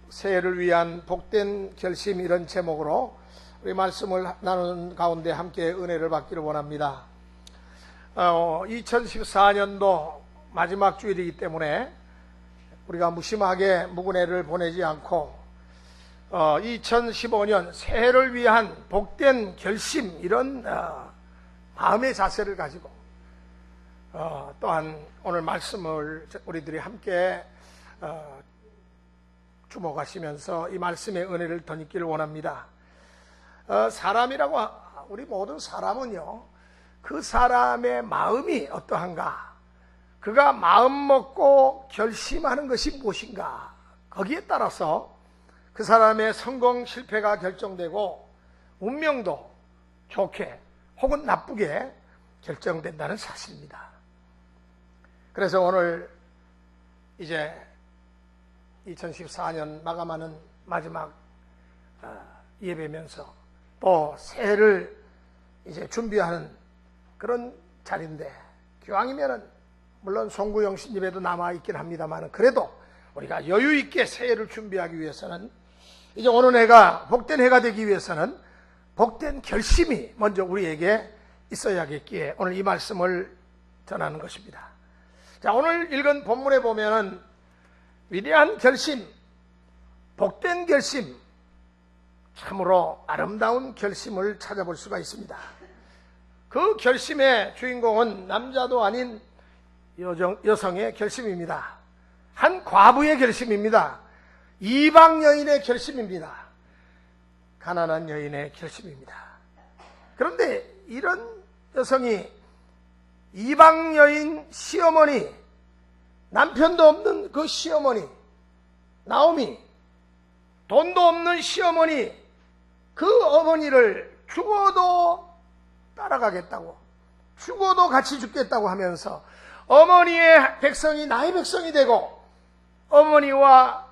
새해를 위한 복된 결심, 이런 제목으로 우리 말씀을 나누는 가운데 함께 은혜를 받기를 원합니다. 2014년도 마지막 주일이기 때문에 우리가 무심하게 묵은해를 보내지 않고 2015년 새해를 위한 복된 결심, 이런 마음의 자세를 가지고 또한 오늘 말씀을 우리들이 함께 주목하시면서 이 말씀의 은혜를 덧입기를 원합니다. 사람이라고, 우리 모든 사람은요, 그 사람의 마음이 어떠한가, 그가 마음 먹고 결심하는 것이 무엇인가, 거기에 따라서 그 사람의 성공 실패가 결정되고 운명도 좋게 혹은 나쁘게 결정된다는 사실입니다. 그래서 오늘 이제 2014년 마감하는 마지막 예배면서 또 새해를 이제 준비하는 그런 자리인데, 기왕이면은 물론 송구영 신집에도 남아있긴 합니다만, 그래도 우리가 여유있게 새해를 준비하기 위해서는, 이제 오는 해가 복된 해가 되기 위해서는 복된 결심이 먼저 우리에게 있어야겠기에 오늘 이 말씀을 전하는 것입니다. 자, 오늘 읽은 본문에 보면은 위대한 결심, 복된 결심, 참으로 아름다운 결심을 찾아볼 수가 있습니다. 그 결심의 주인공은 남자도 아닌 여성의 결심입니다. 한 과부의 결심입니다. 이방 여인의 결심입니다. 가난한 여인의 결심입니다. 그런데 이런 여성이, 이방 여인 시어머니, 남편도 없는 그 시어머니 나오미, 돈도 없는 시어머니, 그 어머니를 죽어도 따라가겠다고, 죽어도 같이 죽겠다고 하면서 어머니의 백성이 나의 백성이 되고 어머니와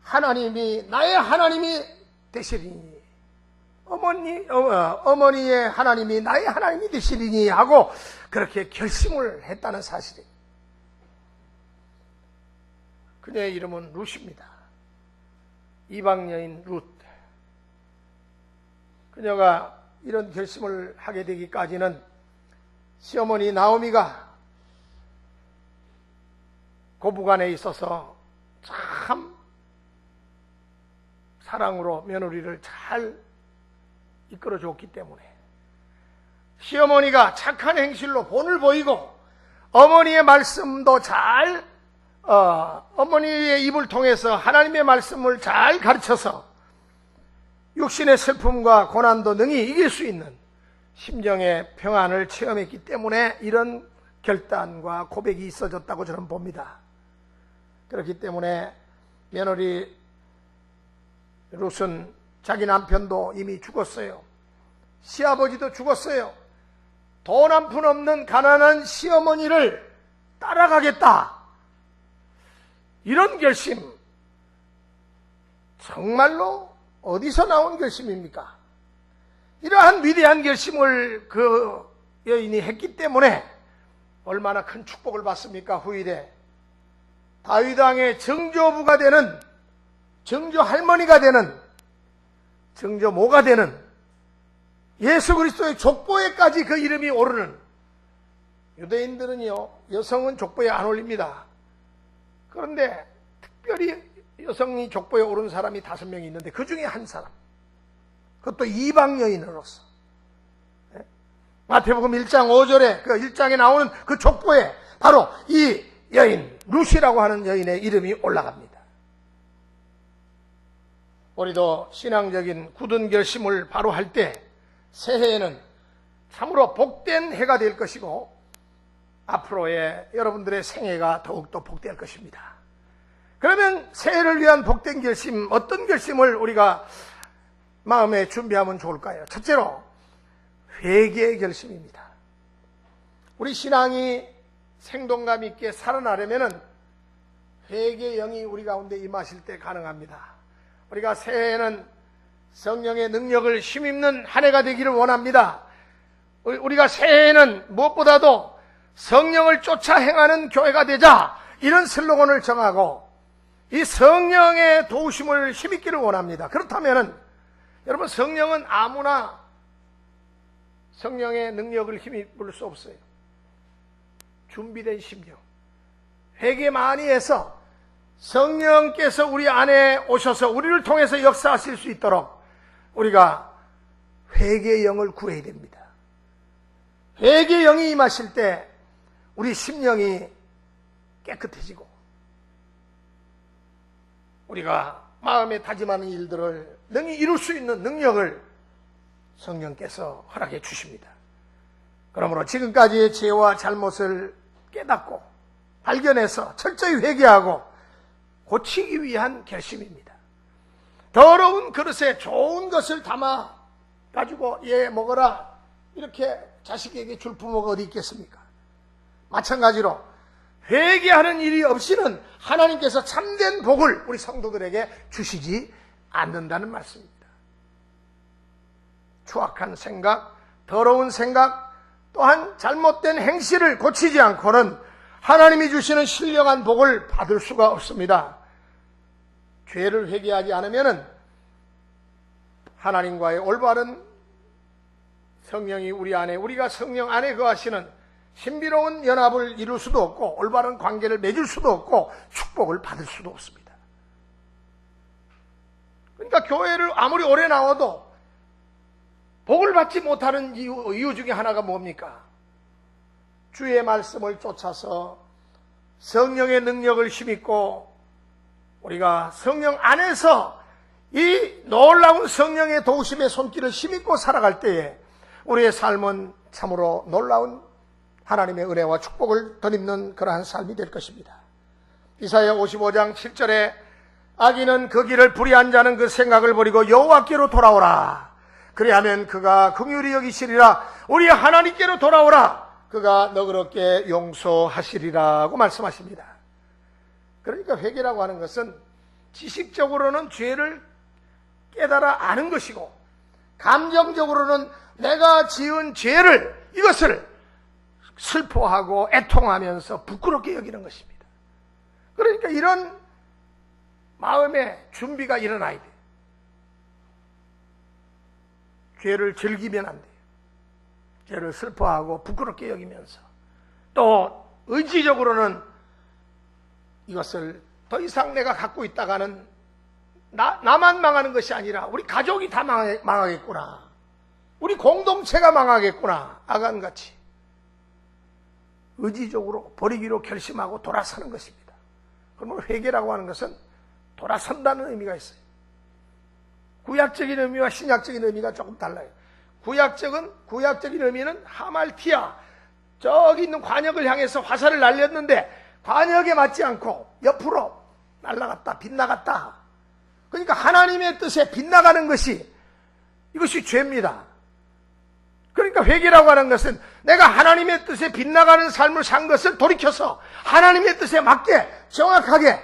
하나님이 나의 하나님이 되시리니, 어머니의 하나님이 나의 하나님이 되시리니 하고 그렇게 결심을 했다는 사실이에요. 그녀의 이름은 룻입니다. 이방 여인 룻. 그녀가 이런 결심을 하게 되기까지는 시어머니 나오미가 고부간에 있어서 참 사랑으로 며느리를 잘 이끌어줬기 때문에, 시어머니가 착한 행실로 본을 보이고 어머니의 말씀도 잘, 어머니의 입을 통해서 하나님의 말씀을 잘 가르쳐서 육신의 슬픔과 고난도 능히 이길 수 있는 심정의 평안을 체험했기 때문에 이런 결단과 고백이 있어졌다고 저는 봅니다. 그렇기 때문에 며느리 룻은 자기 남편도 이미 죽었어요. 시아버지도 죽었어요. 돈 한 푼 없는 가난한 시어머니를 따라가겠다, 이런 결심, 정말로 어디서 나온 결심입니까? 이러한 위대한 결심을 그 여인이 했기 때문에 얼마나 큰 축복을 받습니까? 후일에 다윗 왕의 정조부가 되는, 정조 할머니가 되는, 정조모가 되는 예수 그리스도의 족보에까지 그 이름이 오르는, 유대인들은요, 여성은 족보에 안 올립니다. 그런데 특별히 여성이 족보에 오른 사람이 5명이 있는데 그 중에 한 사람, 그것도 이방 여인으로서 마태복음 1장 5절에 그 1장에 나오는 그 족보에 바로 이 여인 룻이라고 하는 여인의 이름이 올라갑니다. 우리도 신앙적인 굳은 결심을 바로 할 때 새해에는 참으로 복된 해가 될 것이고 앞으로의 여러분들의 생애가 더욱더 복될 것입니다. 그러면 새해를 위한 복된 결심, 어떤 결심을 우리가 마음에 준비하면 좋을까요? 첫째로 회개의 결심입니다. 우리 신앙이 생동감 있게 살아나려면 회개의 영이 우리 가운데 임하실 때 가능합니다. 우리가 새해에는 성령의 능력을 힘입는 한 해가 되기를 원합니다. 우리가 새해에는 무엇보다도 성령을 쫓아 행하는 교회가 되자, 이런 슬로건을 정하고 이 성령의 도우심을 힘입기를 원합니다. 그렇다면 여러분, 성령은 아무나 성령의 능력을 힘입을 수 없어요. 준비된 심령, 회개 많이 해서 성령께서 우리 안에 오셔서 우리를 통해서 역사하실 수 있도록 우리가 회개의 영을 구해야 됩니다. 회개의 영이 임하실 때 우리 심령이 깨끗해지고 우리가 마음에 다짐하는 일들을 능히 이룰 수 있는 능력을 성령께서 허락해 주십니다. 그러므로 지금까지의 죄와 잘못을 깨닫고 발견해서 철저히 회개하고 고치기 위한 결심입니다. 더러운 그릇에 좋은 것을 담아 가지고 얘 먹어라 이렇게 자식에게 줄 부모가 어디 있겠습니까? 마찬가지로 회개하는 일이 없이는 하나님께서 참된 복을 우리 성도들에게 주시지 않는다는 말씀입니다. 추악한 생각, 더러운 생각, 또한 잘못된 행실을 고치지 않고는 하나님이 주시는 신령한 복을 받을 수가 없습니다. 죄를 회개하지 않으면 하나님과의 올바른 성령이 우리 안에, 우리가 성령 안에 거하시는 신비로운 연합을 이룰 수도 없고 올바른 관계를 맺을 수도 없고 축복을 받을 수도 없습니다. 그러니까 교회를 아무리 오래 나와도 복을 받지 못하는 이유 중에 하나가 뭡니까? 주의 말씀을 쫓아서 성령의 능력을 힘입고 우리가 성령 안에서 이 놀라운 성령의 도우심의 손길을 힘입고 살아갈 때에 우리의 삶은 참으로 놀라운 하나님의 은혜와 축복을 덧입는 그러한 삶이 될 것입니다. 이사야 55장 7절에 악인은 그 길을 불의한 자는 그 생각을 버리고 여호와께로 돌아오라. 그리하면 그가 긍휼히 여기시리라. 우리 하나님께로 돌아오라. 그가 너그럽게 용서하시리라고 말씀하십니다. 그러니까 회개라고 하는 것은 지식적으로는 죄를 깨달아 아는 것이고 감정적으로는 내가 지은 죄를 이것을 슬퍼하고 애통하면서 부끄럽게 여기는 것입니다. 그러니까 이런 마음의 준비가 일어나야 돼요. 죄를 즐기면 안 돼요. 죄를 슬퍼하고 부끄럽게 여기면서 또 의지적으로는 이것을 더 이상 내가 갖고 있다가는 나만 망하는 것이 아니라 우리 가족이 다 망하겠구나. 우리 공동체가 망하겠구나. 아간같이 의지적으로 버리기로 결심하고 돌아서는 것입니다. 그러면 회개라고 하는 것은 돌아선다는 의미가 있어요. 구약적인 의미와 신약적인 의미가 조금 달라요. 구약적인 의미는 하말티아, 저기 있는 관역을 향해서 화살을 날렸는데 관역에 맞지 않고 옆으로 날아갔다, 빗나갔다. 그러니까 하나님의 뜻에 빗나가는 것이 이것이 죄입니다. 그러니까 회개라고 하는 것은 내가 하나님의 뜻에 빗나가는 삶을 산 것을 돌이켜서 하나님의 뜻에 맞게 정확하게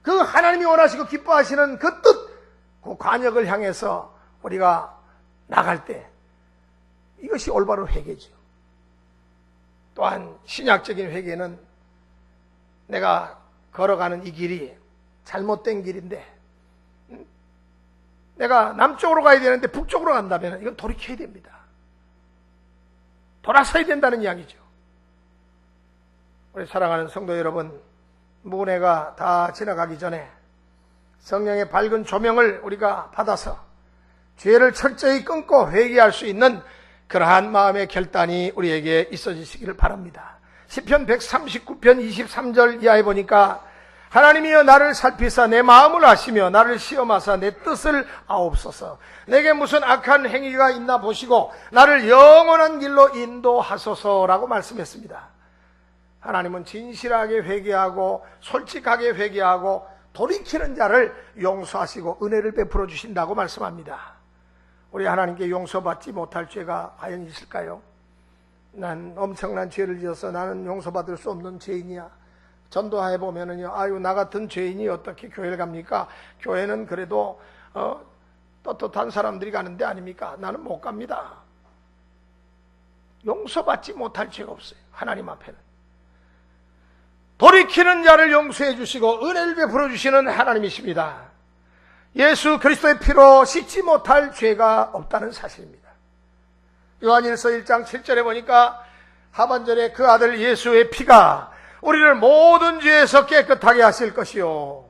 그 하나님이 원하시고 기뻐하시는 그 뜻, 그 관역을 향해서 우리가 나갈 때 이것이 올바른 회개죠. 또한 신약적인 회개는 내가 걸어가는 이 길이 잘못된 길인데 내가 남쪽으로 가야 되는데 북쪽으로 간다면 이건 돌이켜야 됩니다. 돌아서야 된다는 이야기죠. 우리 사랑하는 성도 여러분, 문해가 다 지나가기 전에 성령의 밝은 조명을 우리가 받아서 죄를 철저히 끊고 회개할 수 있는 그러한 마음의 결단이 우리에게 있어지시기를 바랍니다. 시편 139편 23절 이하에 보니까 하나님이여 나를 살피사 내 마음을 아시며 나를 시험하사 내 뜻을 아옵소서. 내게 무슨 악한 행위가 있나 보시고 나를 영원한 길로 인도하소서라고 말씀했습니다. 하나님은 진실하게 회개하고 솔직하게 회개하고 돌이키는 자를 용서하시고 은혜를 베풀어 주신다고 말씀합니다. 우리 하나님께 용서받지 못할 죄가 과연 있을까요? 난 엄청난 죄를 지어서 나는 용서받을 수 없는 죄인이야. 전도해 보면은요, 아유, 나 같은 죄인이 어떻게 교회를 갑니까? 교회는 그래도, 떳떳한 사람들이 가는 데 아닙니까? 나는 못 갑니다. 용서받지 못할 죄가 없어요. 하나님 앞에는. 돌이키는 자를 용서해 주시고 은혜를 베풀어 주시는 하나님이십니다. 예수 그리스도의 피로 씻지 못할 죄가 없다는 사실입니다. 요한일서 1장 7절에 보니까 하반절에 그 아들 예수의 피가 우리를 모든 죄에서 깨끗하게 하실 것이요,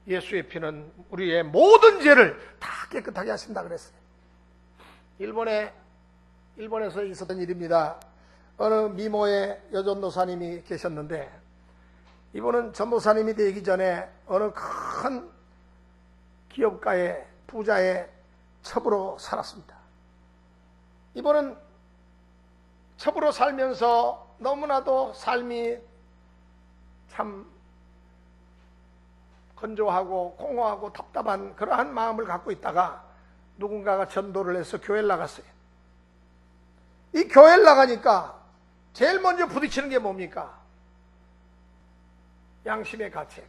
예수의 피는 우리의 모든 죄를 다 깨끗하게 하신다 그랬어요. 일본에서 있었던 일입니다. 어느 미모의 여전도사님이 계셨는데, 이분은 전도사님이 되기 전에 어느 큰 기업가의 부자의 첩으로 살았습니다. 이분은 첩으로 살면서 너무나도 삶이 참 건조하고 공허하고 답답한 그러한 마음을 갖고 있다가 누군가가 전도를 해서 교회를 나갔어요. 이 교회를 나가니까 제일 먼저 부딪히는 게 뭡니까? 양심의 가책.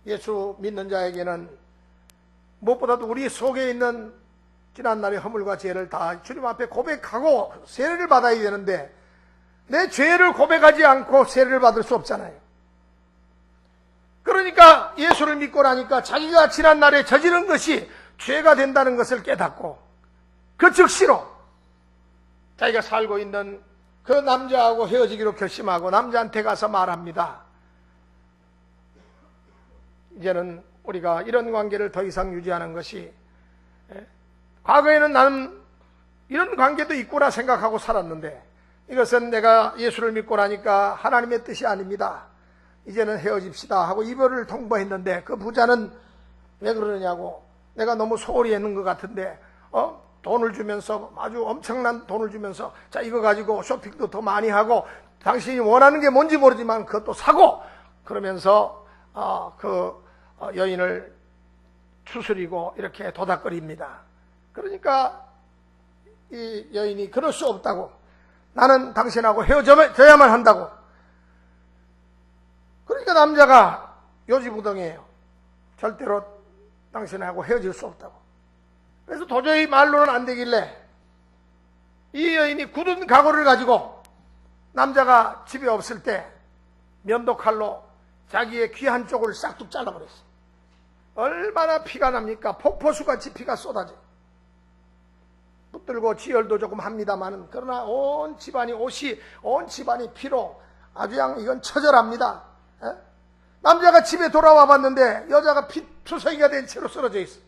예수 믿는 자에게는 무엇보다도 우리 속에 있는 지난날의 허물과 죄를 다 주님 앞에 고백하고 세례를 받아야 되는데, 내 죄를 고백하지 않고 세례를 받을 수 없잖아요. 그러니까 예수를 믿고 나니까 자기가 지난날에 저지른 것이 죄가 된다는 것을 깨닫고, 그 즉시로 자기가 살고 있는 그 남자하고 헤어지기로 결심하고 남자한테 가서 말합니다. 이제는 우리가 이런 관계를 더 이상 유지하는 것이, 과거에는 나는 이런 관계도 있구나 생각하고 살았는데, 이것은 내가 예수를 믿고 나니까 하나님의 뜻이 아닙니다. 이제는 헤어집시다 하고 이별을 통보했는데, 그 부자는 왜 그러느냐고, 내가 너무 소홀히 했는 것 같은데 돈을 주면서, 아주 엄청난 돈을 주면서, 자 이거 가지고 쇼핑도 더 많이 하고 당신이 원하는 게 뭔지 모르지만 그것도 사고, 그러면서 여인을 추스리고 이렇게 도닥거립니다. 그러니까 이 여인이 그럴 수 없다고, 나는 당신하고 헤어져야만 한다고. 그러니까 남자가 요지부동이에요. 절대로 당신하고 헤어질 수 없다고. 그래서 도저히 말로는 안 되길래 이 여인이 굳은 각오를 가지고 남자가 집에 없을 때 면도칼로 자기의 귀 한쪽을 싹둑 잘라버렸어요. 얼마나 피가 납니까? 폭포수같이 피가 쏟아져요. 붙들고 지혈도 조금 합니다만, 그러나 온 집안이 피로 아주 그냥 이건 처절합니다. 남자가 집에 돌아와 봤는데 여자가 피투성이가 된 채로 쓰러져 있어.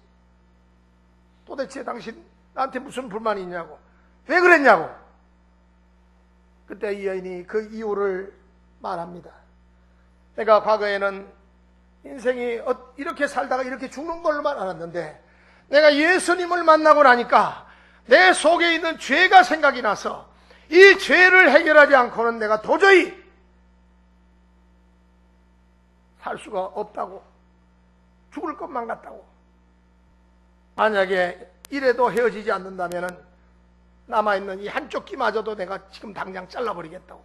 도대체 당신 나한테 무슨 불만이 있냐고, 왜 그랬냐고. 그때 이 여인이 그 이유를 말합니다. 내가 과거에는 인생이 이렇게 살다가 이렇게 죽는 걸로만 알았는데, 내가 예수님을 만나고 나니까 내 속에 있는 죄가 생각이 나서 이 죄를 해결하지 않고는 내가 도저히 살 수가 없다고, 죽을 것만 같다고. 만약에 이래도 헤어지지 않는다면 남아있는 이 한쪽 귀마저도 내가 지금 당장 잘라버리겠다고,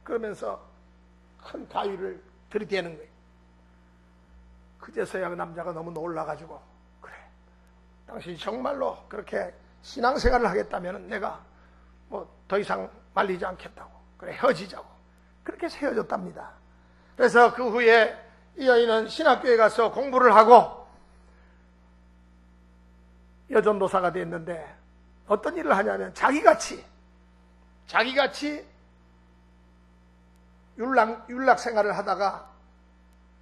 그러면서 큰 가위를 들이대는 거예요. 그제서야 그 남자가 너무 놀라가지고, 그래, 당신이 정말로 그렇게 신앙생활을 하겠다면 내가 뭐 더 이상 말리지 않겠다고, 그래 헤어지자고. 그렇게 해서 헤어졌답니다. 그래서 그 후에 이 여인은 신학교에 가서 공부를 하고 여전도사가 됐는데, 어떤 일을 하냐면 자기같이 율락 생활을 하다가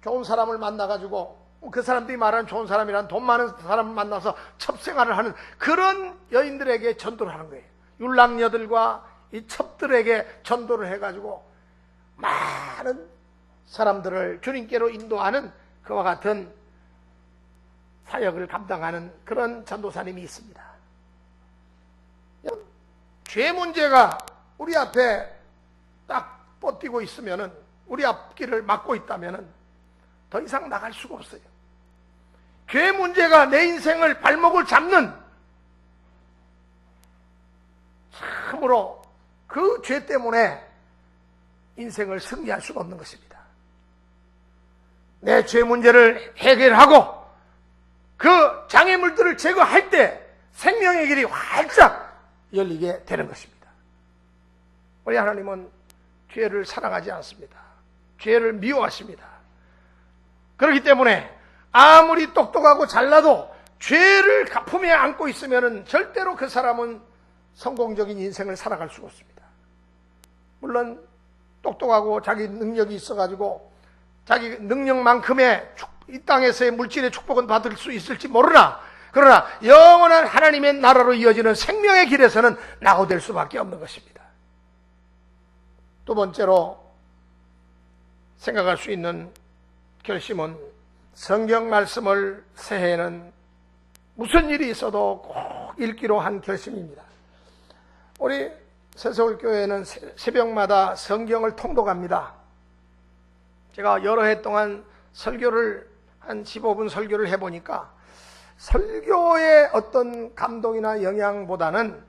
좋은 사람을 만나가지고, 그 사람들이 말하는 좋은 사람이란 돈 많은 사람을 만나서 첩생활을 하는 그런 여인들에게 전도를 하는 거예요. 율락녀들과 이 첩들에게 전도를 해가지고 많은 사람들을 주님께로 인도하는 그와 같은 사역을 감당하는 그런 전도사님이 있습니다. 죄 문제가 우리 앞에 딱 뻗뛰고 있으면은, 우리 앞길을 막고 있다면은 더 이상 나갈 수가 없어요. 죄 문제가 내 인생을 발목을 잡는, 참으로 그 죄 때문에 인생을 승리할 수가 없는 것입니다. 내 죄 문제를 해결하고 그 장애물들을 제거할 때 생명의 길이 활짝 열리게 되는 것입니다. 우리 하나님은 죄를 사랑하지 않습니다. 죄를 미워하십니다. 그렇기 때문에 아무리 똑똑하고 잘나도 죄를 품에 안고 있으면 절대로 그 사람은 성공적인 인생을 살아갈 수가 없습니다. 물론 똑똑하고 자기 능력이 있어가지고 자기 능력만큼의 이 땅에서의 물질의 축복은 받을 수 있을지 모르나, 그러나 영원한 하나님의 나라로 이어지는 생명의 길에서는 낙오될 수밖에 없는 것입니다. 두 번째로 생각할 수 있는 결심은 성경 말씀을 새해에는 무슨 일이 있어도 꼭 읽기로 한 결심입니다. 우리 새서울교회는 새벽마다 성경을 통독합니다. 제가 여러 해 동안 설교를 한 15분 설교를 해보니까 설교의 어떤 감동이나 영향보다는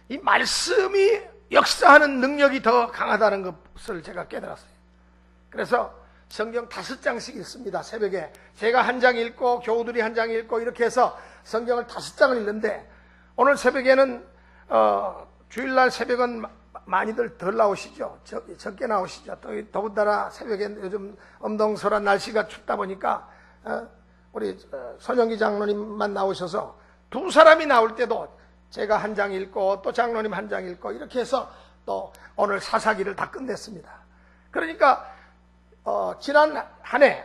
이 말씀이 역사하는 능력이 더 강하다는 것을 제가 깨달았어요. 그래서 성경 5장씩 읽습니다. 새벽에 제가 한 장 읽고 교우들이 한 장 읽고 이렇게 해서 성경을 5장을 읽는데, 오늘 새벽에는 주일날 새벽은 많이들 덜 나오시죠. 적게 나오시죠. 더군다나 새벽에 요즘 엄동설한 날씨가 춥다 보니까 우리 손영기 장로님만 나오셔서 두 사람이 나올 때도 제가 한 장 읽고 또 장로님 한 장 읽고 이렇게 해서 또 오늘 사사기를 다 끝냈습니다. 그러니까 지난 한 해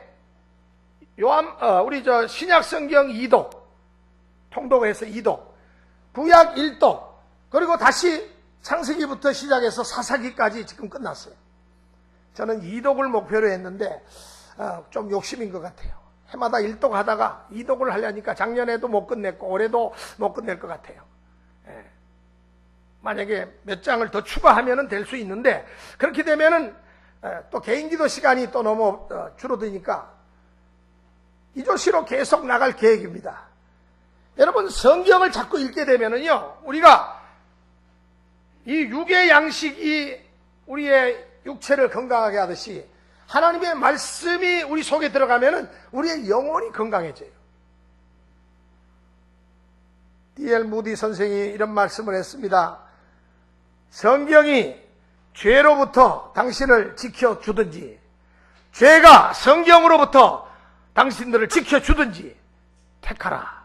우리 신약 성경 2독 통독해서 2독, 구약 1독, 그리고 다시 창세기부터 시작해서 사사기까지 지금 끝났어요. 저는 2독을 목표로 했는데 좀 욕심인 것 같아요. 해마다 1독 하다가 2독을 하려니까 작년에도 못 끝냈고 올해도 못 끝낼 것 같아요. 만약에 몇 장을 더 추가하면 될 수 있는데, 그렇게 되면은 또 개인기도 시간이 또 너무 줄어드니까 이조시로 계속 나갈 계획입니다. 여러분, 성경을 자꾸 읽게 되면은요, 우리가 이 육의 양식이 우리의 육체를 건강하게 하듯이 하나님의 말씀이 우리 속에 들어가면은 우리의 영혼이 건강해져요. D.L. 무디 선생이 이런 말씀을 했습니다. 성경이 죄로부터 당신을 지켜주든지 죄가 성경으로부터 당신들을 지켜주든지 택하라.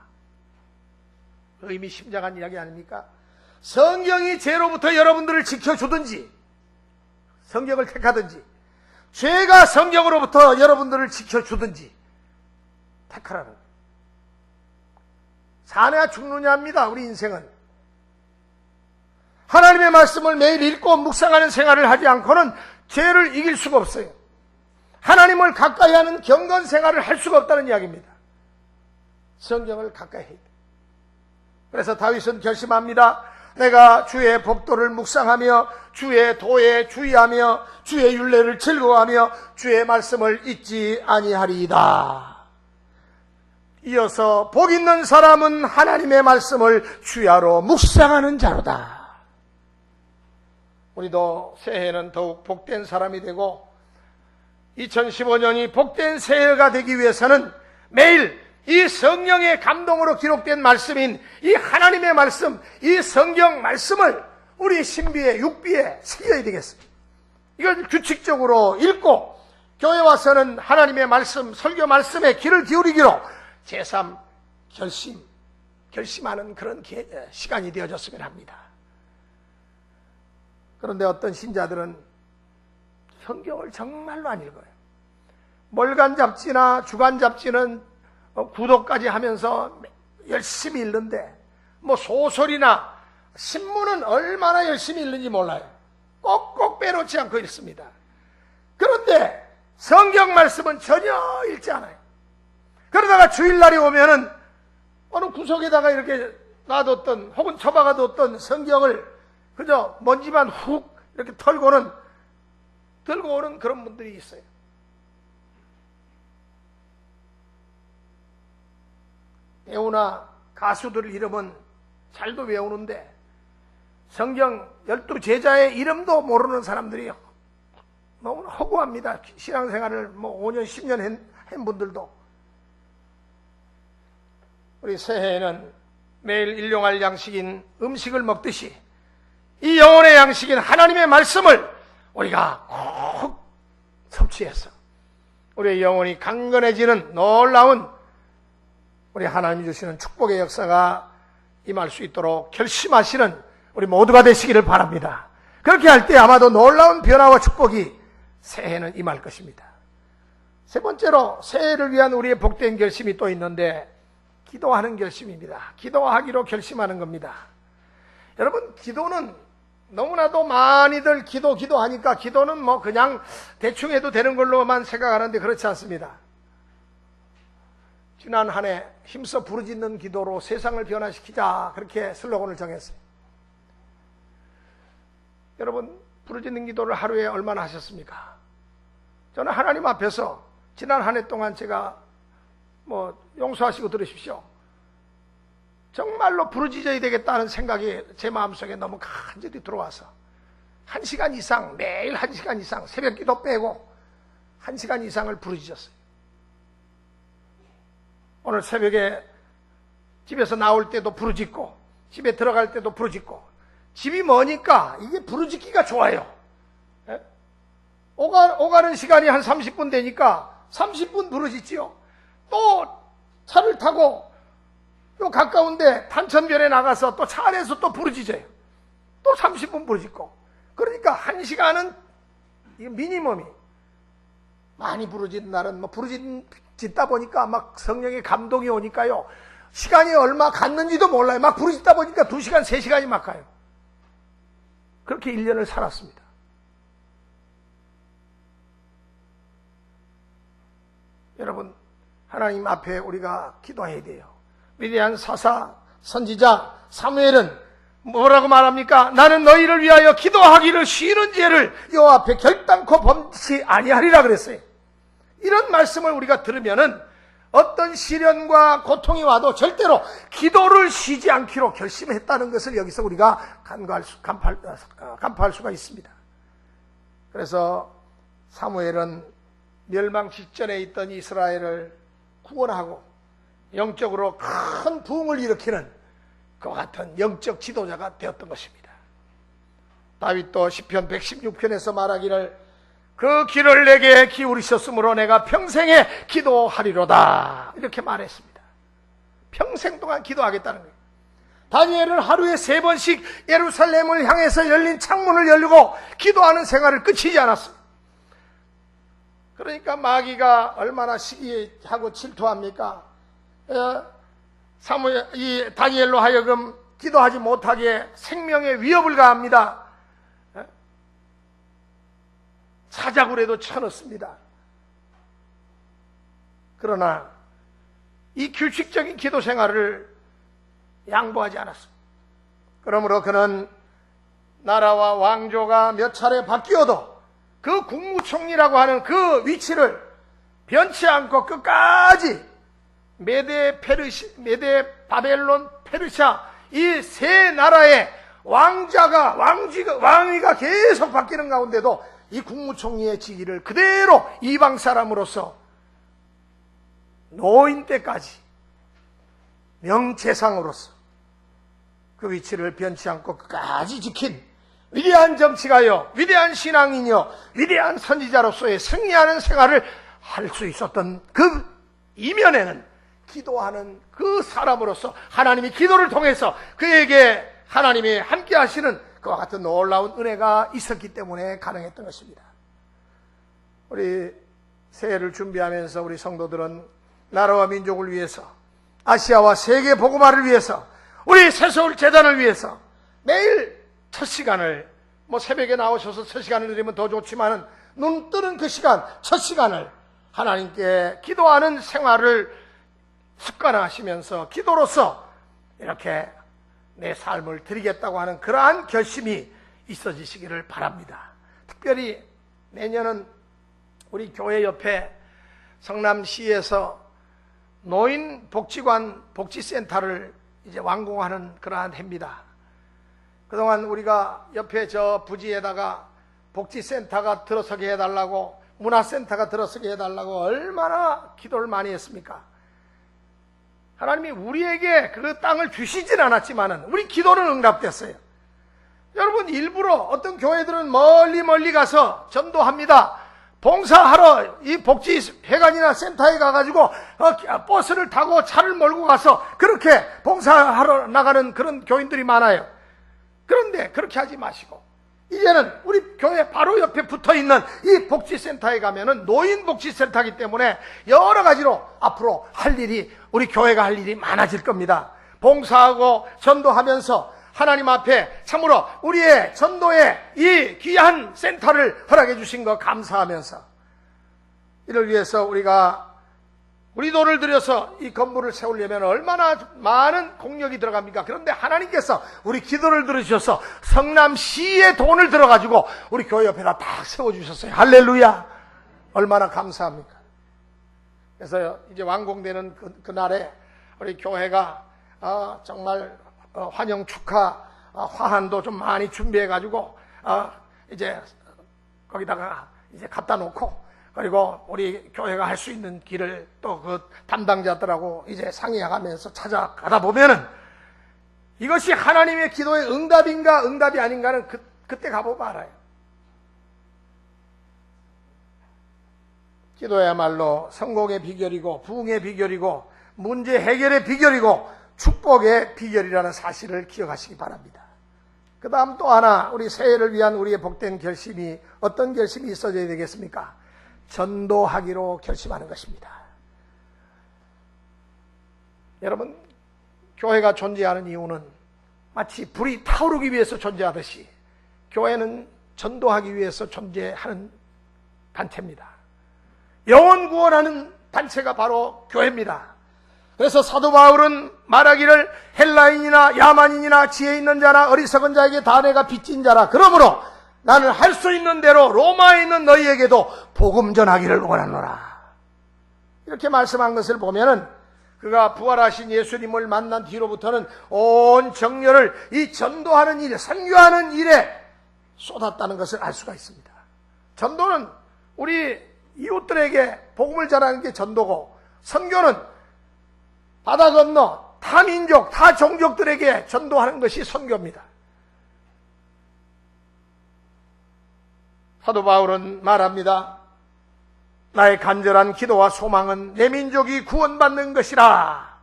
의미심장한 이야기 아닙니까? 성경이 죄로부터 여러분들을 지켜주든지 성경을 택하든지 죄가 성경으로부터 여러분들을 지켜주든지 택하라는, 사느냐 죽느냐입니다. 우리 인생은 하나님의 말씀을 매일 읽고 묵상하는 생활을 하지 않고는 죄를 이길 수가 없어요. 하나님을 가까이 하는 경건 생활을 할 수가 없다는 이야기입니다. 성경을 가까이 해야 돼요. 그래서 다윗은 결심합니다. 내가 주의 법도를 묵상하며 주의 도에 주의하며 주의 율례를 즐거워하며 주의 말씀을 잊지 아니하리이다. 이어서 복 있는 사람은 하나님의 말씀을 주야로 묵상하는 자로다. 우리도 새해에는 더욱 복된 사람이 되고 2015년이 복된 새해가 되기 위해서는 매일 이 성령의 감동으로 기록된 말씀인 이 하나님의 말씀, 이 성경 말씀을 우리 신비에 육비에 새겨야 되겠습니다. 이걸 규칙적으로 읽고 교회 와서는 하나님의 말씀, 설교 말씀에 귀를 기울이기로 제3 결심하는 그런 시간이 되어졌으면 합니다. 그런데 어떤 신자들은 성경을 정말로 안 읽어요. 월간 잡지나 주간 잡지는 구독까지 하면서 열심히 읽는데 소설이나 신문은 얼마나 열심히 읽는지 몰라요. 꼭꼭 빼놓지 않고 읽습니다. 그런데 성경 말씀은 전혀 읽지 않아요. 그러다가 주일날이 오면은 어느 구석에다가 이렇게 놔뒀던 혹은 처박아뒀던 성경을 그저 먼지만 훅 이렇게 들고 오는 그런 분들이 있어요. 배우나 가수들 이름은 잘도 외우는데 성경 12제자의 이름도 모르는 사람들이 너무 허구합니다. 신앙생활을 5년, 10년 한 분들도. 우리 새해에는 매일 일용할 양식인 음식을 먹듯이 이 영혼의 양식인 하나님의 말씀을 우리가 꼭 섭취해서 우리의 영혼이 강건해지는 놀라운 우리 하나님이 주시는 축복의 역사가 임할 수 있도록 결심하시는 우리 모두가 되시기를 바랍니다. 그렇게 할 때 아마도 놀라운 변화와 축복이 새해에는 임할 것입니다. 세 번째로 새해를 위한 우리의 복된 결심이 또 있는데 기도하는 결심입니다. 기도하기로 결심하는 겁니다. 여러분, 기도는 너무나도 많이들 기도하니까 기도는 뭐 그냥 대충 해도 되는 걸로만 생각하는데 그렇지 않습니다. 지난 한 해 힘써 부르짖는 기도로 세상을 변화시키자, 그렇게 슬로건을 정했어요. 여러분, 부르짖는 기도를 하루에 얼마나 하셨습니까? 저는 하나님 앞에서 지난 한 해 동안 제가 용서하시고 들으십시오. 정말로 부르짖어야 되겠다는 생각이 제 마음속에 너무 간절히 들어와서 1시간 이상, 매일 1시간 이상, 새벽 기도 빼고 1시간 이상을 부르짖었어요. 오늘 새벽에 집에서 나올 때도 부르짖고, 집에 들어갈 때도 부르짖고, 집이 머니까 이게 부르짖기가 좋아요. 예? 오가는 시간이 한 30분 되니까 30분 부르짖지요. 또 차를 타고 요 가까운데 단천변에 나가서 또 차 안에서 또 부르짖어요. 또 30분 부르짖고. 그러니까 1시간은 미니멈이. 많이 부르짖는 날은 부르짖다 보니까 막 성령의 감동이 오니까요. 시간이 얼마 갔는지도 몰라요. 막 부르짖다 보니까 2시간, 3시간이 막 가요. 그렇게 1년을 살았습니다. 여러분, 하나님 앞에 우리가 기도해야 돼요. 위대한 사사, 선지자 사무엘은 뭐라고 말합니까? 나는 너희를 위하여 기도하기를 쉬는 죄를 여호와 앞에 결단코 범치 아니하리라 그랬어요. 이런 말씀을 우리가 들으면은 어떤 시련과 고통이 와도 절대로 기도를 쉬지 않기로 결심했다는 것을 여기서 우리가 간파할 수가 있습니다. 그래서 사무엘은 멸망 직전에 있던 이스라엘을 구원하고 영적으로 큰 부흥을 일으키는 그와 같은 영적 지도자가 되었던 것입니다. 다윗도 시편 116편에서 말하기를 그 귀를 내게 기울이셨으므로 내가 평생에 기도하리로다, 이렇게 말했습니다. 평생 동안 기도하겠다는 거예요. 다니엘은 하루에 3번씩 예루살렘을 향해서 열린 창문을 열고 기도하는 생활을 끝이지 않았어요. 그러니까 마귀가 얼마나 시기하고 질투합니까? 이 다니엘로 하여금 기도하지 못하게 생명의 위협을 가합니다. 사자굴에도 쳐넣습니다. 그러나 이 규칙적인 기도 생활을 양보하지 않았습니다. 그러므로 그는 나라와 왕조가 몇 차례 바뀌어도 그 국무총리라고 하는 그 위치를 변치 않고 끝까지 메데, 바벨론, 페르시아 이 세 나라의 왕위가 계속 바뀌는 가운데도 이 국무총리의 직위를 그대로 이방 사람으로서 노인 때까지 명재상으로서 그 위치를 변치 않고 끝까지 지킨 위대한 정치가요, 위대한 신앙인이요, 위대한 선지자로서의 승리하는 생활을 할 수 있었던 그 이면에는 기도하는 그 사람으로서 하나님이 기도를 통해서 그에게 하나님이 함께 하시는 그와 같은 놀라운 은혜가 있었기 때문에 가능했던 것입니다. 우리 새해를 준비하면서 우리 성도들은 나라와 민족을 위해서, 아시아와 세계 복음화를 위해서, 우리 새서울 재단을 위해서 매일 첫 시간을, 새벽에 나오셔서 첫 시간을 드리면 더 좋지만은 눈 뜨는 그 시간, 첫 시간을 하나님께 기도하는 생활을 습관화하시면서 기도로서 이렇게 내 삶을 드리겠다고 하는 그러한 결심이 있어지시기를 바랍니다. 특별히 내년은 우리 교회 옆에 성남시에서 노인복지관 복지센터를 이제 완공하는 그러한 해입니다. 그동안 우리가 옆에 저 부지에다가 복지센터가 들어서게 해달라고, 문화센터가 들어서게 해달라고 얼마나 기도를 많이 했습니까? 하나님이 우리에게 그 땅을 주시진 않았지만은 우리 기도는 응답됐어요. 여러분, 일부러 어떤 교회들은 멀리 가서 전도합니다. 봉사하러 이 복지회관이나 센터에 가가지고 버스를 타고 차를 몰고 가서 그렇게 봉사하러 나가는 그런 교인들이 많아요. 그런데 그렇게 하지 마시고 이제는 우리 교회 바로 옆에 붙어있는 이 복지센터에 가면은 노인복지센터이기 때문에 여러 가지로 앞으로 할 일이, 우리 교회가 할 일이 많아질 겁니다. 봉사하고 전도하면서 하나님 앞에 참으로 우리의 전도의 이 귀한 센터를 허락해 주신 거 감사하면서 이를 위해서 우리 돈을 들여서 이 건물을 세우려면 얼마나 많은 공력이 들어갑니까? 그런데 하나님께서 우리 기도를 들으셔서 성남시의 돈을 들어가지고 우리 교회 옆에다 딱 세워주셨어요. 할렐루야! 얼마나 감사합니까? 그래서 이제 완공되는 그날에 우리 교회가 정말 환영 축하 화환도 좀 많이 준비해가지고 이제 거기다가 이제 갖다 놓고, 그리고 우리 교회가 할 수 있는 길을 또 그 담당자들하고 이제 상의하면서 찾아가다 보면은 이것이 하나님의 기도의 응답인가 응답이 아닌가는 그때 가보면 알아요. 기도야말로 성공의 비결이고 부흥의 비결이고 문제 해결의 비결이고 축복의 비결이라는 사실을 기억하시기 바랍니다. 그 다음 또 하나, 우리 새해를 위한 우리의 복된 결심이, 어떤 결심이 있어져야 되겠습니까? 전도하기로 결심하는 것입니다. 여러분, 교회가 존재하는 이유는 마치 불이 타오르기 위해서 존재하듯이 교회는 전도하기 위해서 존재하는 단체입니다. 영혼 구원하는 단체가 바로 교회입니다. 그래서 사도 바울은 말하기를 헬라인이나 야만인이나 지혜 있는 자나 어리석은 자에게 다 내가 빚진 자라. 그러므로 나는 할 수 있는 대로 로마에 있는 너희에게도 복음 전하기를 원하노라. 이렇게 말씀한 것을 보면은 그가 부활하신 예수님을 만난 뒤로부터는 온 정열을 이 전도하는 일, 선교하는 일에 쏟았다는 것을 알 수가 있습니다. 전도는 우리 이웃들에게 복음을 전하는 게 전도고, 선교는 바다 건너 타 민족, 타 종족들에게 전도하는 것이 선교입니다. 사도 바울은 말합니다. 나의 간절한 기도와 소망은 내 민족이 구원받는 것이라.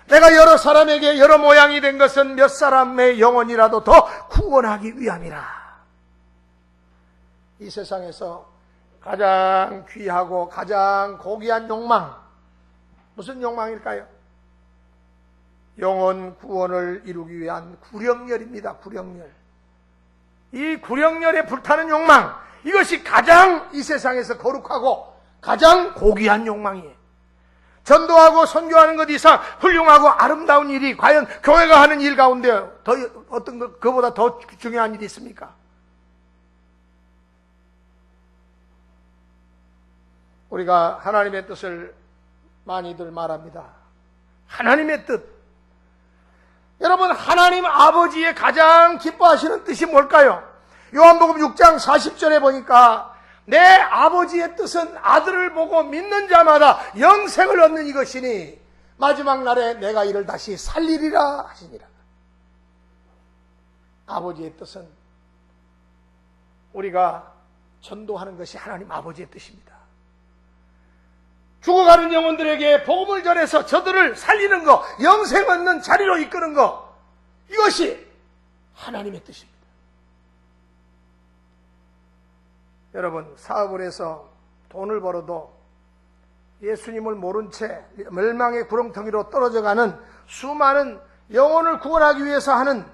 내가 여러 사람에게 여러 모양이 된 것은 몇 사람의 영혼이라도 더 구원하기 위함이라. 이 세상에서 가장 귀하고 가장 고귀한 욕망, 무슨 욕망일까요? 영혼 구원을 이루기 위한 구령열입니다. 구령열. 이 구령열에 불타는 욕망, 이것이 가장 이 세상에서 거룩하고 가장 고귀한 욕망이에요. 전도하고 선교하는 것 이상 훌륭하고 아름다운 일이 과연 교회가 하는 일 가운데 더 어떤 것, 그보다 더 중요한 일이 있습니까? 우리가 하나님의 뜻을 많이들 말합니다. 하나님의 뜻. 여러분, 하나님 아버지의 가장 기뻐하시는 뜻이 뭘까요? 요한복음 6장 40절에 보니까 내 아버지의 뜻은 아들을 보고 믿는 자마다 영생을 얻는 이것이니 마지막 날에 내가 이를 다시 살리리라 하시니라. 아버지의 뜻은 우리가 전도하는 것이 하나님 아버지의 뜻입니다. 죽어가는 영혼들에게 복음을 전해서 저들을 살리는 것, 영생 얻는 자리로 이끄는 것, 이것이 하나님의 뜻입니다. 여러분, 사업을 해서 돈을 벌어도 예수님을 모른 채 멸망의 구렁텅이로 떨어져가는 수많은 영혼을 구원하기 위해서 하는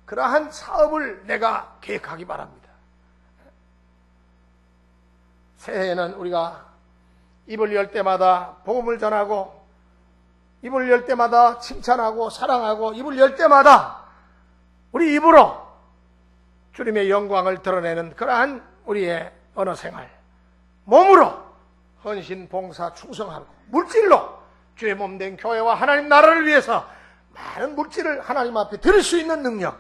그러한 사업을 내가 계획하기 바랍니다. 새해에는 우리가 입을 열 때마다 복음을 전하고, 입을 열 때마다 칭찬하고 사랑하고, 입을 열 때마다 우리 입으로 주님의 영광을 드러내는 그러한 우리의 언어생활, 몸으로 헌신, 봉사, 충성하고, 물질로 주의 몸된 교회와 하나님 나라를 위해서 많은 물질을 하나님 앞에 드릴 수 있는 능력,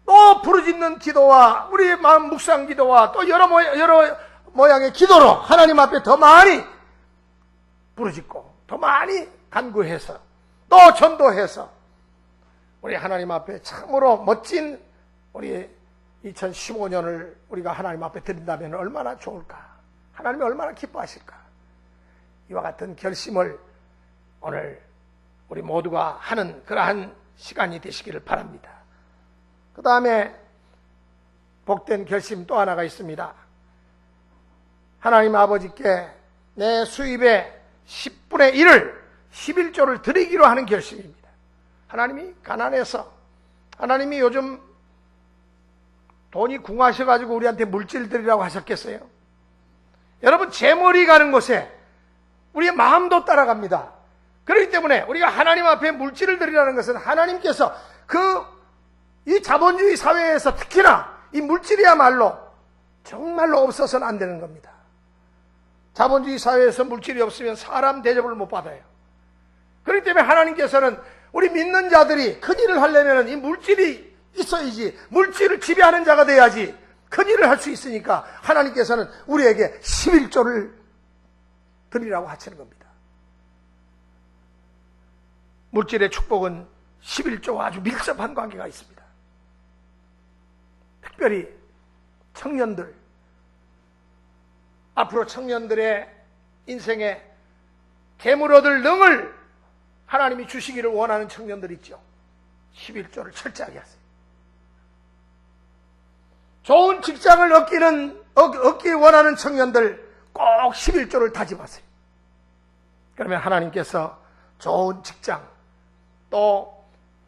또 부르짖는 기도와 우리의 마음 묵상 기도와 또 여러 모양의 기도로 하나님 앞에 더 많이 부르짖고 더 많이 간구해서 또 전도해서 우리 하나님 앞에 참으로 멋진 우리 2015년을 우리가 하나님 앞에 드린다면 얼마나 좋을까. 하나님이 얼마나 기뻐하실까. 이와 같은 결심을 오늘 우리 모두가 하는 그러한 시간이 되시기를 바랍니다. 그 다음에 복된 결심 또 하나가 있습니다. 하나님 아버지께 내 수입의 10분의 1을 11조를 드리기로 하는 결심입니다. 하나님이 가난해서, 하나님이 요즘 돈이 궁하셔가지고 우리한테 물질 드리라고 하셨겠어요? 여러분, 재물이 가는 곳에 우리의 마음도 따라갑니다. 그렇기 때문에 우리가 하나님 앞에 물질을 드리라는 것은 하나님께서 이 자본주의 사회에서 특히나 이 물질이야말로 정말로 없어서는 안 되는 겁니다. 자본주의 사회에서 물질이 없으면 사람 대접을 못 받아요. 그렇기 때문에 하나님께서는 우리 믿는 자들이 큰 일을 하려면 이 물질이 있어야지, 물질을 지배하는 자가 돼야지 큰 일을 할 수 있으니까 하나님께서는 우리에게 11조를 드리라고 하시는 겁니다. 물질의 축복은 11조와 아주 밀접한 관계가 있습니다. 특별히 청년들, 앞으로 청년들의 인생에 재물 얻을 능을 하나님이 주시기를 원하는 청년들 있죠. 11조를 철저하게 하세요. 좋은 직장을 얻기 원하는 청년들 꼭 11조를 다짐하세요. 그러면 하나님께서 좋은 직장, 또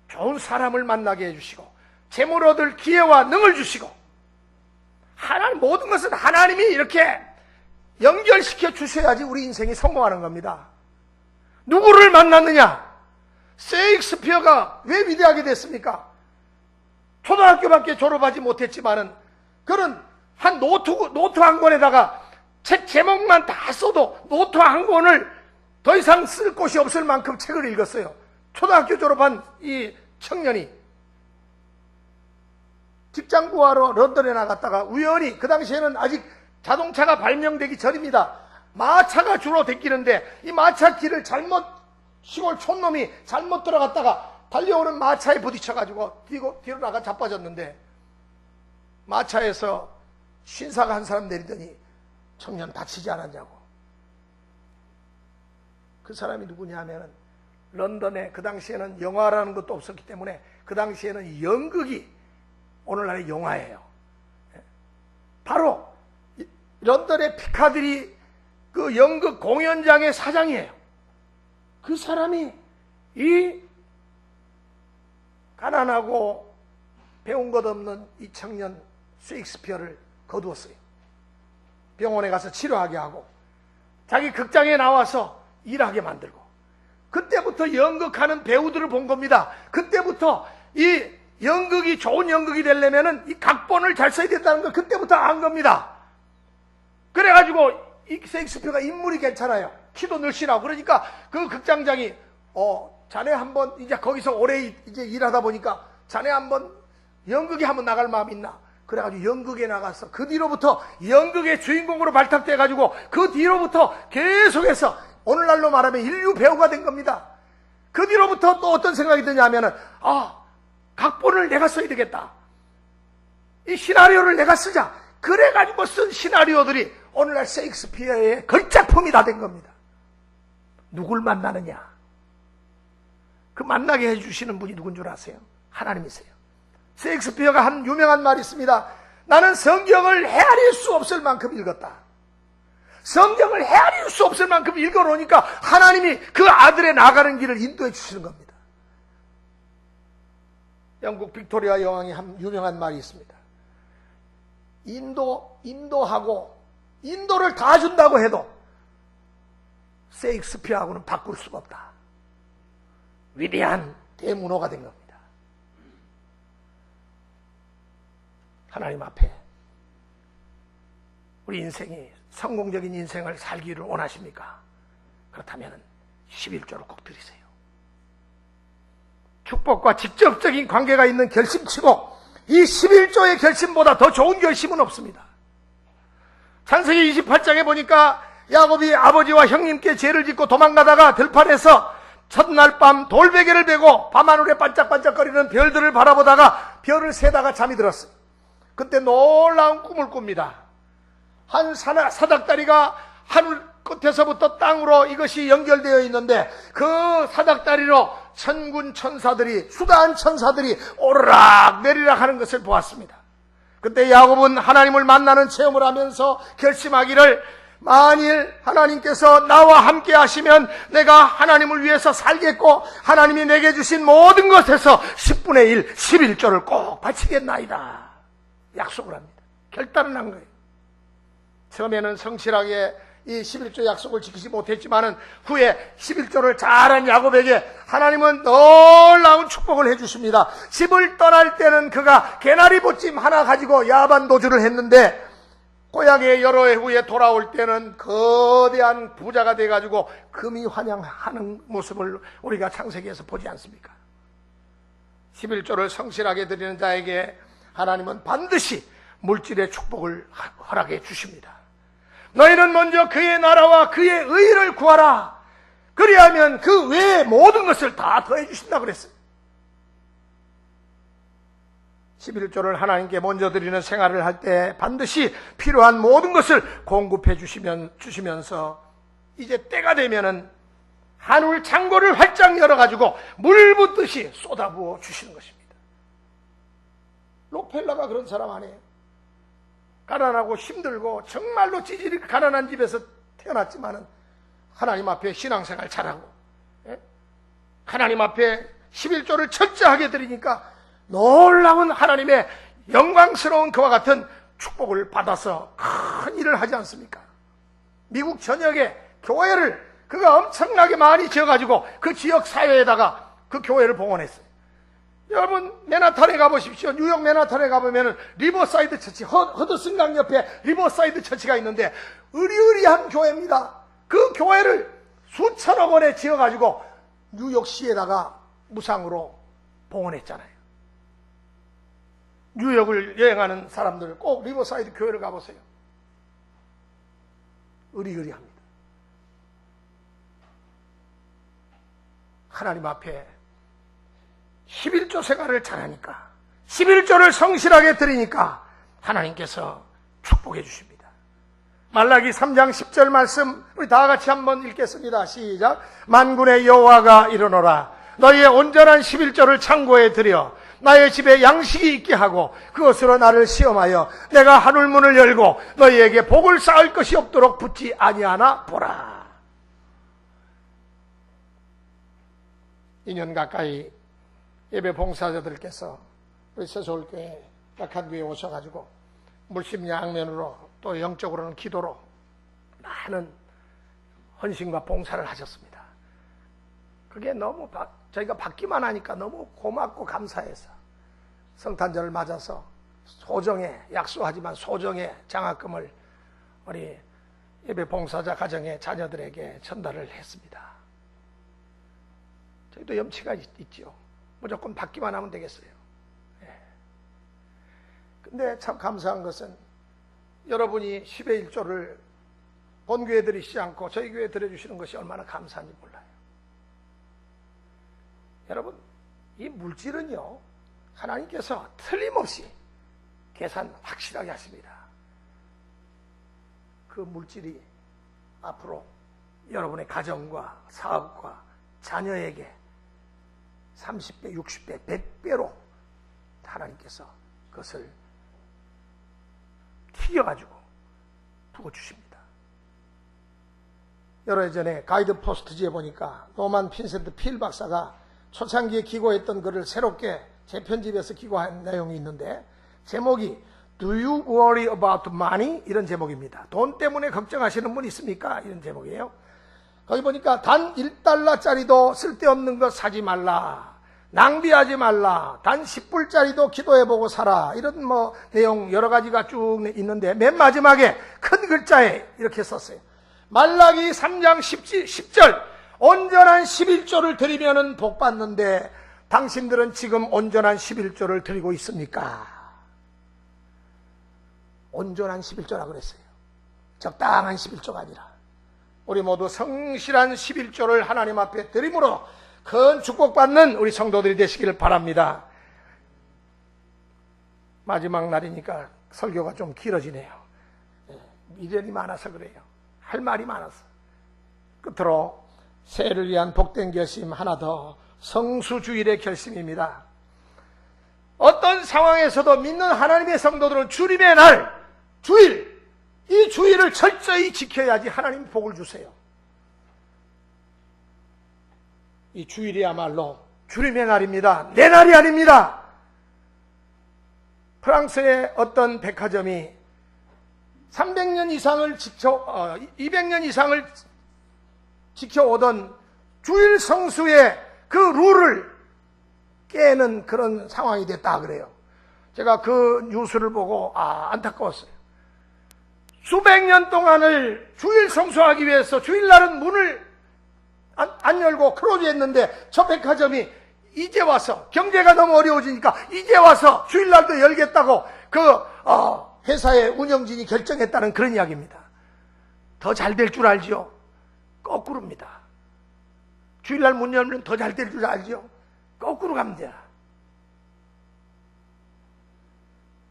좋은 사람을 만나게 해주시고 재물 얻을 기회와 능을 주시고, 하나님, 모든 것은 하나님이 이렇게 연결시켜 주셔야지 우리 인생이 성공하는 겁니다. 누구를 만났느냐? 셰익스피어가 왜 위대하게 됐습니까? 초등학교밖에 졸업하지 못했지만은 그런 한 노트 한 권에다가 책 제목만 다 써도 노트 한 권을 더 이상 쓸 곳이 없을 만큼 책을 읽었어요. 초등학교 졸업한 이 청년이 직장 구하러 런던에 나갔다가 우연히, 그 당시에는 아직 자동차가 발명되기 전입니다. 마차가 주로 댕기는데 이 마차 길을 시골 촌놈이 잘못 들어갔다가 달려오는 마차에 부딪혀가지고 뒤로 나가 자빠졌는데, 마차에서 신사가 한 사람 내리더니 청년 다치지 않았냐고. 그 사람이 누구냐 하면은 런던에 그 당시에는 영화라는 것도 없었기 때문에 그 당시에는 연극이 오늘날의 영화예요. 바로 런던의 피카디리 그 연극 공연장의 사장이에요. 그 사람이 이 가난하고 배운 것 없는 이 청년 셰익스피어를 거두었어요. 병원에 가서 치료하게 하고 자기 극장에 나와서 일하게 만들고, 그때부터 연극하는 배우들을 본 겁니다. 그때부터 이 연극이 좋은 연극이 되려면은 이 각본을 잘 써야 된다는 걸 그때부터 안 겁니다. 그래가지고 이 셰익스피어가 인물이 괜찮아요. 키도 늘씬하고. 그러니까 그 극장장이 자네 한번 이제 거기서 오래 이제 일하다 보니까 자네 한번 연극에 한번 나갈 마음 있나? 그래가지고 연극에 나가서 그 뒤로부터 연극의 주인공으로 발탁돼가지고 그 뒤로부터 계속해서 오늘날로 말하면 인류 배우가 된 겁니다. 그 뒤로부터 또 어떤 생각이 드냐면은 각본을 내가 써야 되겠다. 이 시나리오를 내가 쓰자. 그래가지고 쓴 시나리오들이 오늘날 셰익스피어의 걸작품이 다 된 겁니다. 누굴 만나느냐? 그 만나게 해주시는 분이 누군 줄 아세요? 하나님이세요. 셰익스피어가 한 유명한 말이 있습니다. 나는 성경을 헤아릴 수 없을 만큼 읽었다. 성경을 헤아릴 수 없을 만큼 읽어놓으니까 하나님이 그 아들의 나가는 길을 인도해 주시는 겁니다. 영국 빅토리아 여왕이 한 유명한 말이 있습니다. 인도하고 인도를 다 준다고 해도 셰익스피어하고는 바꿀 수가 없다. 위대한 대문호가 된 겁니다. 하나님 앞에 우리 인생이 성공적인 인생을 살기를 원하십니까? 그렇다면 11조를 꼭 드리세요. 축복과 직접적인 관계가 있는 결심치고 이 11조의 결심보다 더 좋은 결심은 없습니다. 창세기 28장에 보니까 야곱이 아버지와 형님께 죄를 짓고 도망가다가 들판에서 첫날 밤 돌베개를 베고 밤하늘에 반짝반짝거리는 별들을 바라보다가 별을 세다가 잠이 들었어요. 그때 놀라운 꿈을 꿉니다. 한 사닥다리가 하늘 끝에서부터 땅으로 이것이 연결되어 있는데 그 사닥다리로 천군 천사들이, 수단 천사들이 오르락 내리락 하는 것을 보았습니다. 그때 야곱은 하나님을 만나는 체험을 하면서 결심하기를, 만일 하나님께서 나와 함께 하시면 내가 하나님을 위해서 살겠고 하나님이 내게 주신 모든 것에서 10분의 1, 11조를 꼭 바치겠나이다 약속을 합니다. 결단을 한 거예요. 처음에는 성실하게 이 11조 약속을 지키지 못했지만은 후에 11조를 잘한 야곱에게 하나님은 놀라운 축복을 해주십니다. 집을 떠날 때는 그가 개나리 보찜 하나 가지고 야반 도주를 했는데 고향에 여러 해 후에 돌아올 때는 거대한 부자가 돼가지고 금이 환영하는 모습을 우리가 창세기에서 보지 않습니까? 11조를 성실하게 드리는 자에게 하나님은 반드시 물질의 축복을 허락해 주십니다. 너희는 먼저 그의 나라와 그의 의를 구하라. 그리하면 그 외의 모든 것을 다 더해 주신다 그랬어요. 11조를 하나님께 먼저 드리는 생활을 할 때 반드시 필요한 모든 것을 공급해 주시면서 이제 때가 되면은 하늘 창고를 활짝 열어가지고 물 붓듯이 쏟아부어 주시는 것입니다. 록펠러가 그런 사람 아니에요. 가난하고 힘들고 정말로 찌질이 가난한 집에서 태어났지만은 하나님 앞에 신앙생활 잘하고, 하나님 앞에 11조를 철저하게 드리니까 놀라운 하나님의 영광스러운 그와 같은 축복을 받아서 큰 일을 하지 않습니까? 미국 전역에 교회를 그가 엄청나게 많이 지어가지고 그 지역 사회에다가 그 교회를 봉헌했어요. 여러분 맨하탄에 가보십시오. 뉴욕 맨하탄에 가보면 리버사이드 처치, 허드슨강 옆에 리버사이드 처치가 있는데 으리으리한 교회입니다. 그 교회를 수천억 원에 지어가지고 뉴욕시에다가 무상으로 봉헌했잖아요. 뉴욕을 여행하는 사람들 꼭 리버사이드 교회를 가보세요. 으리으리합니다. 하나님 앞에 11조 생활을 잘하니까, 11조를 성실하게 드리니까 하나님께서 축복해 주십니다. 말라기 3장 10절 말씀 우리 다 같이 한번 읽겠습니다. 시작. 만군의 여호와가 이르노라. 너희의 온전한 11조를 창고에 들여 나의 집에 양식이 있게 하고 그것으로 나를 시험하여 내가 하늘문을 열고 너희에게 복을 쌓을 것이 없도록 붙지 아니하나 보라. 2년 가까이 예배 봉사자들께서 우리 서서울교회 약한교회에 오셔가지고 물심양면으로 또 영적으로는 기도로 많은 헌신과 봉사를 하셨습니다. 그게 너무 저희가 받기만 하니까 너무 고맙고 감사해서 성탄절을 맞아서 소정의, 약소하지만 소정의 장학금을 우리 예배 봉사자 가정의 자녀들에게 전달을 했습니다. 저희도 염치가 있죠. 무조건 받기만 하면 되겠어요. 근데 참 감사한 것은 여러분이 10의 1조를 본교회에 드리지 않고 저희 교회에 드려주시는 것이 얼마나 감사한지 몰라요. 여러분, 이 물질은요, 하나님께서 틀림없이 계산 확실하게 하십니다. 그 물질이 앞으로 여러분의 가정과 사업과 자녀에게 30배, 60배, 100배로 하나님께서 그것을 튀겨가지고 부어주십니다. 여러 해 전에 가이드 포스트지에 보니까 노만 핀센트 필 박사가 초창기에 기고했던 글을 새롭게 재편집해서 기고한 내용이 있는데 제목이 Do you worry about money? 이런 제목입니다. 돈 때문에 걱정하시는 분 있습니까? 이런 제목이에요. 거기 보니까 단 1달러짜리도 쓸데없는 것 사지 말라. 낭비하지 말라. 단 10불짜리도 기도해보고 살아. 이런 내용 여러 가지가 쭉 있는데 맨 마지막에 큰 글자에 이렇게 썼어요. 말라기 3장 10절 온전한 11조를 드리면은 복 받는데 당신들은 지금 온전한 11조를 드리고 있습니까? 온전한 11조라고 그랬어요. 적당한 11조가 아니라 우리 모두 성실한 11조를 하나님 앞에 드림으로 큰 축복받는 우리 성도들이 되시기를 바랍니다. 마지막 날이니까 설교가 좀 길어지네요. 미련이 많아서 그래요. 할 말이 많아서. 끝으로 새해를 위한 복된 결심 하나 더, 성수주일의 결심입니다. 어떤 상황에서도 믿는 하나님의 성도들은 주님의 날, 주일, 이 주일을 철저히 지켜야지 하나님 복을 주세요. 이 주일이야말로 주님의 날입니다. 내 날이 아닙니다. 프랑스의 어떤 백화점이 300년 이상을 200년 이상을 지켜오던 주일 성수의 그 룰을 깨는 그런 상황이 됐다 그래요. 제가 그 뉴스를 보고 안타까웠어요. 수백 년 동안을 주일 성수하기 위해서 주일날은 문을 안 열고 클로즈했는데 저 백화점이 이제 와서 경제가 너무 어려워지니까 이제 와서 주일날도 열겠다고 그 회사의 운영진이 결정했다는 그런 이야기입니다. 더 잘 될 줄 알지요? 거꾸로입니다. 주일날 문 열면 더 잘 될 줄 알지요? 거꾸로 갑니다.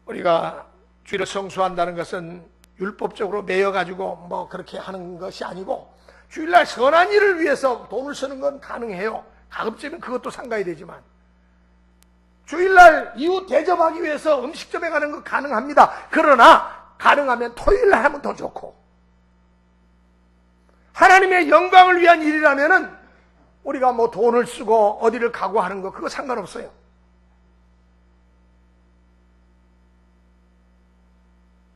우리가 주일을 성수한다는 것은 율법적으로 매여가지고 뭐 그렇게 하는 것이 아니고 주일날 선한 일을 위해서 돈을 쓰는 건 가능해요. 가급적이면 그것도 상가야 되지만 주일날 이웃 대접하기 위해서 음식점에 가는 건 가능합니다. 그러나 가능하면 토요일날 하면 더 좋고 하나님의 영광을 위한 일이라면은 우리가 뭐 돈을 쓰고 어디를 가고 하는 거 그거 상관없어요.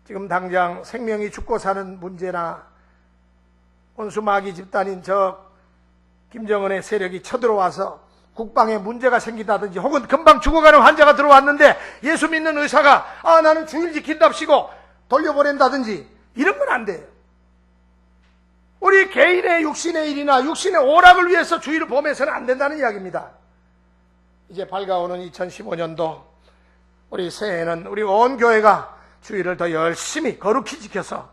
지금 당장 생명이 죽고 사는 문제나 원수마귀 집단인 저 김정은의 세력이 쳐들어와서 국방에 문제가 생기다든지 혹은 금방 죽어가는 환자가 들어왔는데 예수 믿는 의사가 나는 주일 지킨답시고 돌려보낸다든지 이런 건 안 돼요. 우리 개인의 육신의 일이나 육신의 오락을 위해서 주일을 보내서는 안 된다는 이야기입니다. 이제 밝아오는 2015년도 우리 새해에는 우리 온 교회가 주일을 더 열심히 거룩히 지켜서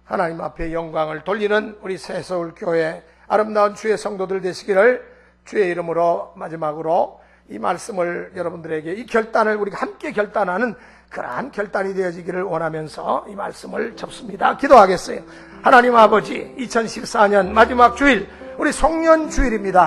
하나님 앞에 영광을 돌리는 우리 새서울교회 아름다운 주의 성도들 되시기를 주의 이름으로 마지막으로 이 말씀을 여러분들에게 이 결단을 우리가 함께 결단하는 그러한 결단이 되어지기를 원하면서 이 말씀을 접습니다. 기도하겠어요. 하나님 아버지, 2014년 마지막 주일 우리 송년 주일입니다.